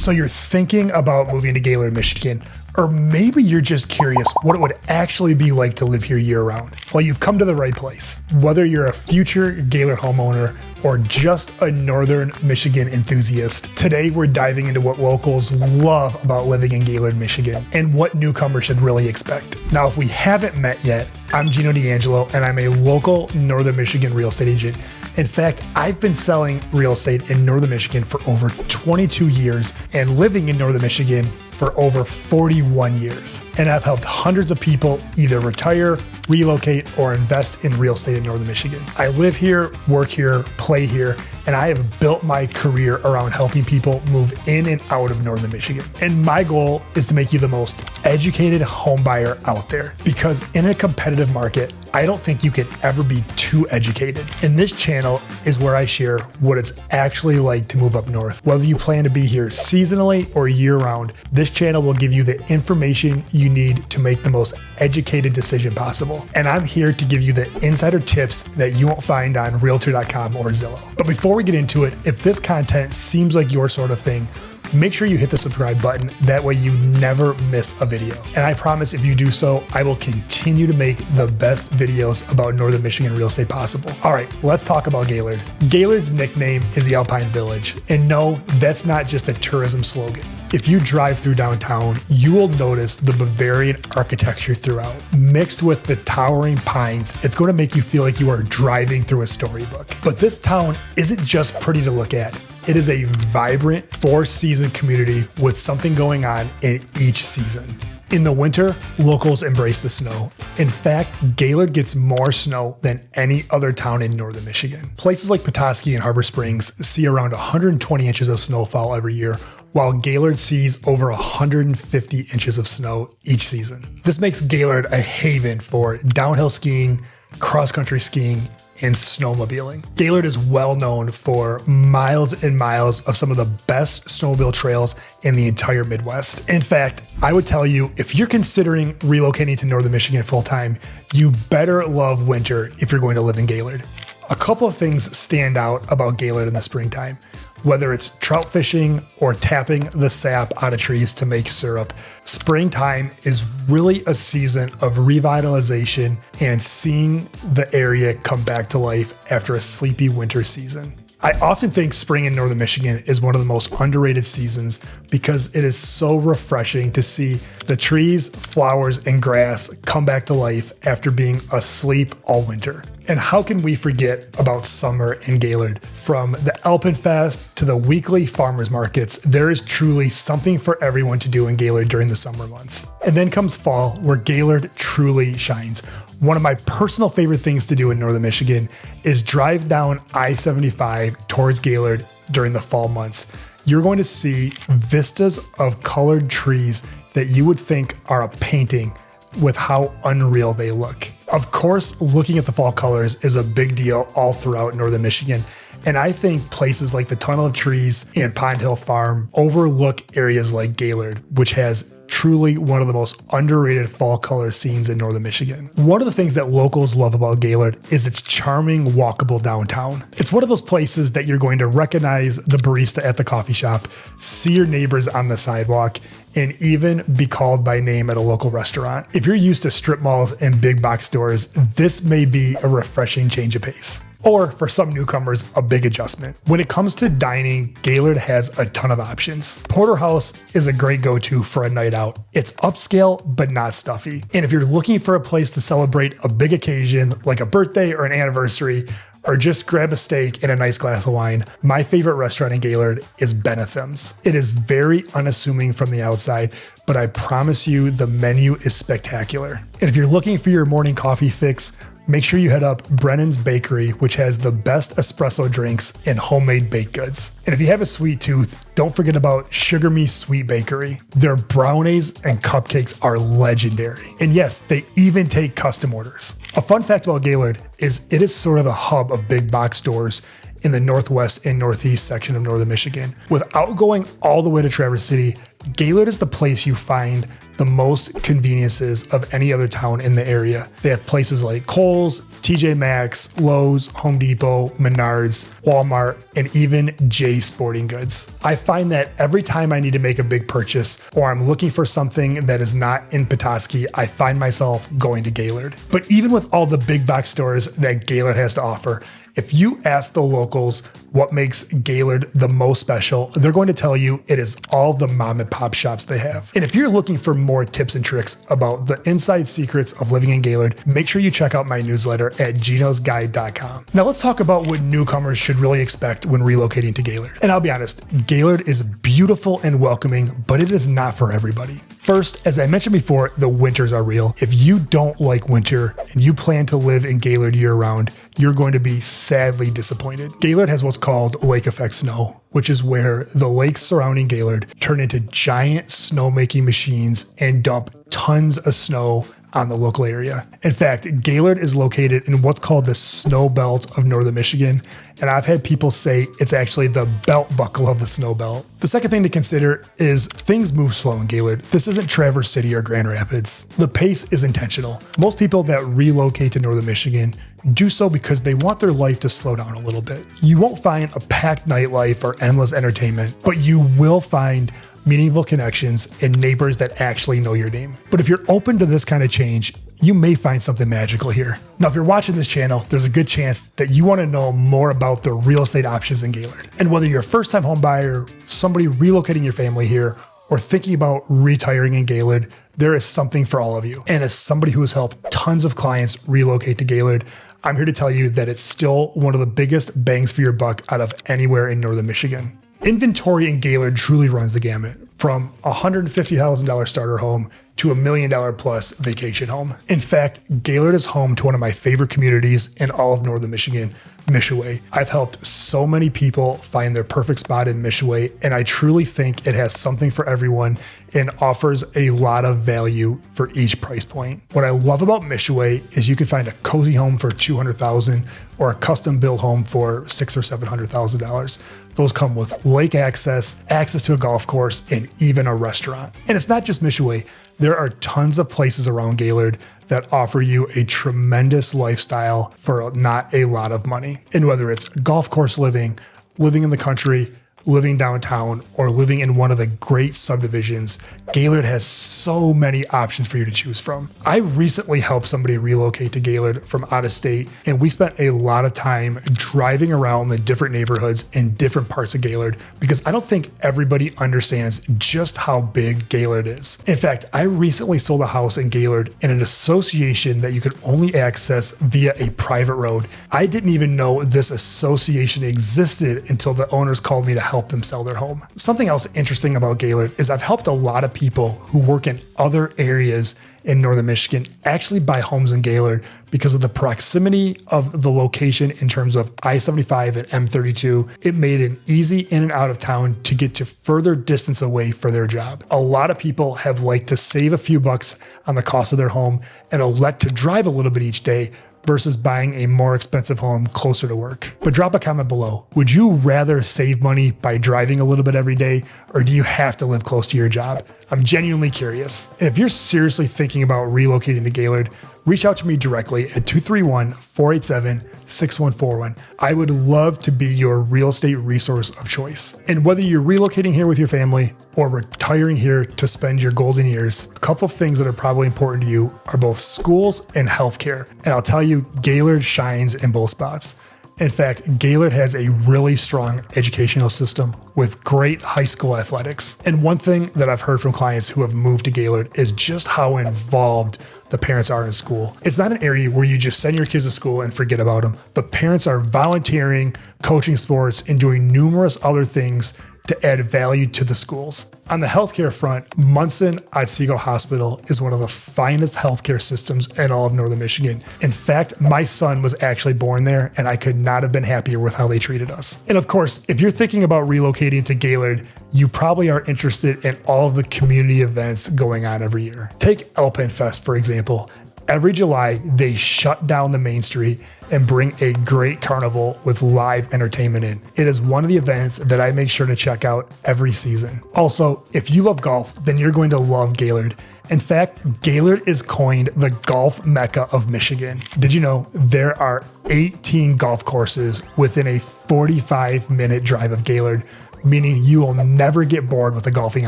So you're thinking about moving to Gaylord, Michigan, or maybe you're just curious what it would actually be like to live here year-round. Well, you've come to the right place. Whether you're a future Gaylord homeowner or just a Northern Michigan enthusiast, today we're diving into what locals love about living in Gaylord, Michigan, and what newcomers should really expect. Now, if we haven't met yet, I'm Geno D'Angelo, and I'm a local Northern Michigan real estate agent. In fact, I've been selling real estate in Northern Michigan for over 22 years and living in Northern Michigan for over 41 years. And I've helped hundreds of people either retire, relocate, or invest in real estate in Northern Michigan. I live here, work here, play here, and I have built my career around helping people move in and out of Northern Michigan. And my goal is to make you the most educated home buyer out there, because in a competitive market, I don't think you can ever be too educated. And this channel is where I share what it's actually like to move up north. Whether you plan to be here seasonally or year-round, this channel will give you the information you need to make the most educated decision possible. And I'm here to give you the insider tips that you won't find on Realtor.com or Zillow. But before we get into it, if this content seems like your sort of thing, make sure you hit the subscribe button. That way you never miss a video. And I promise if you do so, I will continue to make the best videos about Northern Michigan real estate possible. All right, let's talk about Gaylord. Gaylord's nickname is the Alpine Village. And no, that's not just a tourism slogan. If you drive through downtown, you will notice the Bavarian architecture throughout. Mixed with the towering pines, it's going to make you feel like you are driving through a storybook. But this town isn't just pretty to look at. It is a vibrant four-season community with something going on in each season. In the winter, locals embrace the snow. In fact, Gaylord gets more snow than any other town in Northern Michigan. Places like Petoskey and Harbor Springs see around 120 inches of snowfall every year, while Gaylord sees over 150 inches of snow each season. This makes Gaylord a haven for downhill skiing, cross-country skiing, and snowmobiling. Gaylord is well known for miles and miles of some of the best snowmobile trails in the entire Midwest. In fact, I would tell you, if you're considering relocating to Northern Michigan full-time, you better love winter if you're going to live in Gaylord. A couple of things stand out about Gaylord in the springtime. Whether it's trout fishing or tapping the sap out of trees to make syrup, springtime is really a season of revitalization and seeing the area come back to life after a sleepy winter season. I often think spring in Northern Michigan is one of the most underrated seasons because it is so refreshing to see the trees, flowers, and grass come back to life after being asleep all winter. And how can we forget about summer in Gaylord? From the Alpenfest to the weekly farmers markets, there is truly something for everyone to do in Gaylord during the summer months. And then comes fall, where Gaylord truly shines. One of my personal favorite things to do in Northern Michigan is drive down I-75 towards Gaylord during the fall months. You're going to see vistas of colored trees that you would think are a painting with how unreal they look. Of course, looking at the fall colors is a big deal all throughout Northern Michigan. And I think places like the Tunnel of Trees and Pine Hill Farm overlook areas like Gaylord, which has truly one of the most underrated fall color scenes in Northern Michigan. One of the things that locals love about Gaylord is its charming, walkable downtown. It's one of those places that you're going to recognize the barista at the coffee shop, see your neighbors on the sidewalk, and even be called by name at a local restaurant. If you're used to strip malls and big box stores, this may be a refreshing change of pace. Or for some newcomers, a big adjustment. When it comes to dining, Gaylord has a ton of options. Porterhouse is a great go-to for a night out. It's upscale, but not stuffy. And if you're looking for a place to celebrate a big occasion, like a birthday or an anniversary, or just grab a steak and a nice glass of wine, my favorite restaurant in Gaylord is Benetham's. It is very unassuming from the outside, but I promise you the menu is spectacular. And if you're looking for your morning coffee fix, make sure you head up Brennan's Bakery, which has the best espresso drinks and homemade baked goods. And if you have a sweet tooth, don't forget about Sugar Me Sweet Bakery. Their brownies and cupcakes are legendary. And yes, they even take custom orders. A fun fact about Gaylord is it is sort of the hub of big box stores in the northwest and northeast section of Northern Michigan. Without going all the way to Traverse City, Gaylord is the place you find the most conveniences of any other town in the area. They have places like Kohl's, TJ Maxx, Lowe's, Home Depot, Menards, Walmart, and even Jay's Sporting Goods. I find that every time I need to make a big purchase or I'm looking for something that is not in Petoskey, I find myself going to Gaylord. But even with all the big box stores that Gaylord has to offer, if you ask the locals what makes Gaylord the most special, they're going to tell you it is all the mom and pop shops they have. And if you're looking for more tips and tricks about the inside secrets of living in Gaylord, make sure you check out my newsletter at genosguide.com. Now let's talk about what newcomers should really expect when relocating to Gaylord. And I'll be honest, Gaylord is beautiful and welcoming, but it is not for everybody. First, as I mentioned before, the winters are real. If you don't like winter and you plan to live in Gaylord year-round, you're going to be sadly disappointed. Gaylord has what's called lake effect snow, which is where the lakes surrounding Gaylord turn into giant snowmaking machines and dump tons of snow on the local area. In fact, Gaylord is located in what's called the snow belt of northern Michigan, and I've had people say it's actually the belt buckle of the snow belt. The second thing to consider is things move slow in Gaylord. This isn't Traverse City or Grand Rapids. The pace is intentional. Most people that relocate to northern Michigan do so because they want their life to slow down a little bit. You won't find a packed nightlife or endless entertainment, but you will find meaningful connections and neighbors that actually know your name. But if you're open to this kind of change, you may find something magical here. Now, if you're watching this channel, there's a good chance that you want to know more about the real estate options in Gaylord. And whether you're a first-time home buyer, somebody relocating your family here, or thinking about retiring in Gaylord, there is something for all of you. And as somebody who has helped tons of clients relocate to Gaylord, I'm here to tell you that it's still one of the biggest bangs for your buck out of anywhere in northern Michigan. Inventory in Gaylord truly runs the gamut, from a $150,000 starter home to $1 million plus vacation home. In fact, Gaylord is home to one of my favorite communities in all of northern Michigan, Mishaway. I've helped so many people find their perfect spot in Mishaway, and I truly think it has something for everyone and offers a lot of value for each price point. What I love about Mishaway is you can find a cozy home for $200,000 or a custom built home for $600,000 or $700,000. Those come with lake access, access to a golf course, and even a restaurant. And it's not just Mishaway. There are tons of places around Gaylord that offer you a tremendous lifestyle for not a lot of money. And whether it's golf course living, living in the country, living downtown, or living in one of the great subdivisions, Gaylord has so many options for you to choose from. I recently helped somebody relocate to Gaylord from out of state, and we spent a lot of time driving around the different neighborhoods in different parts of Gaylord because I don't think everybody understands just how big Gaylord is. In fact, I recently sold a house in Gaylord in an association that you could only access via a private road. I didn't even know this association existed until the owners called me to help them sell their home. Something else interesting about Gaylord is I've helped a lot of people who work in other areas in northern Michigan actually buy homes in Gaylord because of the proximity of the location in terms of I-75 and M32. It made it easy in and out of town to get to further distance away for their job. A lot of people have liked to save a few bucks on the cost of their home and elect to drive a little bit each day versus buying a more expensive home closer to work. But drop a comment below. Would you rather save money by driving a little bit every day, or do you have to live close to your job? I'm genuinely curious. And if you're seriously thinking about relocating to Gaylord, reach out to me directly at 231-487-6141. I would love to be your real estate resource of choice. And whether you're relocating here with your family or retiring here to spend your golden years, a couple of things that are probably important to you are both schools and healthcare. And I'll tell you, Gaylord shines in both spots. In fact, Gaylord has a really strong educational system with great high school athletics. And one thing that I've heard from clients who have moved to Gaylord is just how involved the parents are in school. It's not an area where you just send your kids to school and forget about them. The parents are volunteering, coaching sports, and doing numerous other things to add value to the schools. On the healthcare front, Munson Otsego Hospital is one of the finest healthcare systems in all of northern Michigan. In fact, my son was actually born there, and I could not have been happier with how they treated us. And of course, if you're thinking about relocating to Gaylord, you probably are interested in all of the community events going on every year. Take Alpenfest, for example. Every July, they shut down the main street and bring a great carnival with live entertainment in. It is one of the events that I make sure to check out every season. Also, if you love golf, then you're going to love Gaylord. In fact, Gaylord is coined the golf Mecca of Michigan. Did you know there are 18 golf courses within a 45-minute drive of Gaylord, meaning you will never get bored with the golfing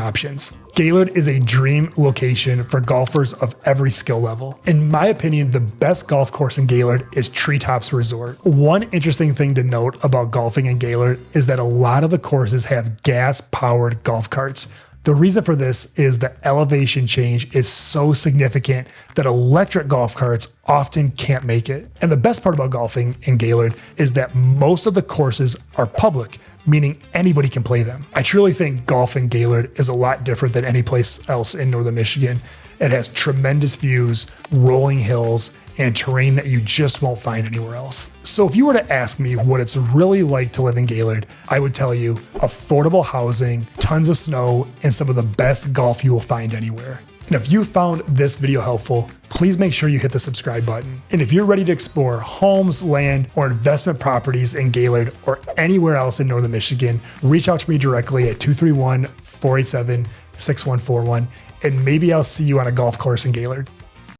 options. Gaylord is a dream location for golfers of every skill level. In my opinion, the best golf course in Gaylord is Treetops Resort. One interesting thing to note about golfing in Gaylord is that a lot of the courses have gas-powered golf carts. The reason for this is the elevation change is so significant that electric golf carts often can't make it. And the best part about golfing in Gaylord is that most of the courses are public, meaning anybody can play them. I truly think golf in Gaylord is a lot different than any place else in northern Michigan. It has tremendous views, rolling hills, and terrain that you just won't find anywhere else. So if you were to ask me what it's really like to live in Gaylord, I would tell you affordable housing, tons of snow, and some of the best golf you will find anywhere. And if you found this video helpful, please make sure you hit the subscribe button. And if you're ready to explore homes, land, or investment properties in Gaylord or anywhere else in northern Michigan, reach out to me directly at 231-487-6141, and maybe I'll see you on a golf course in Gaylord.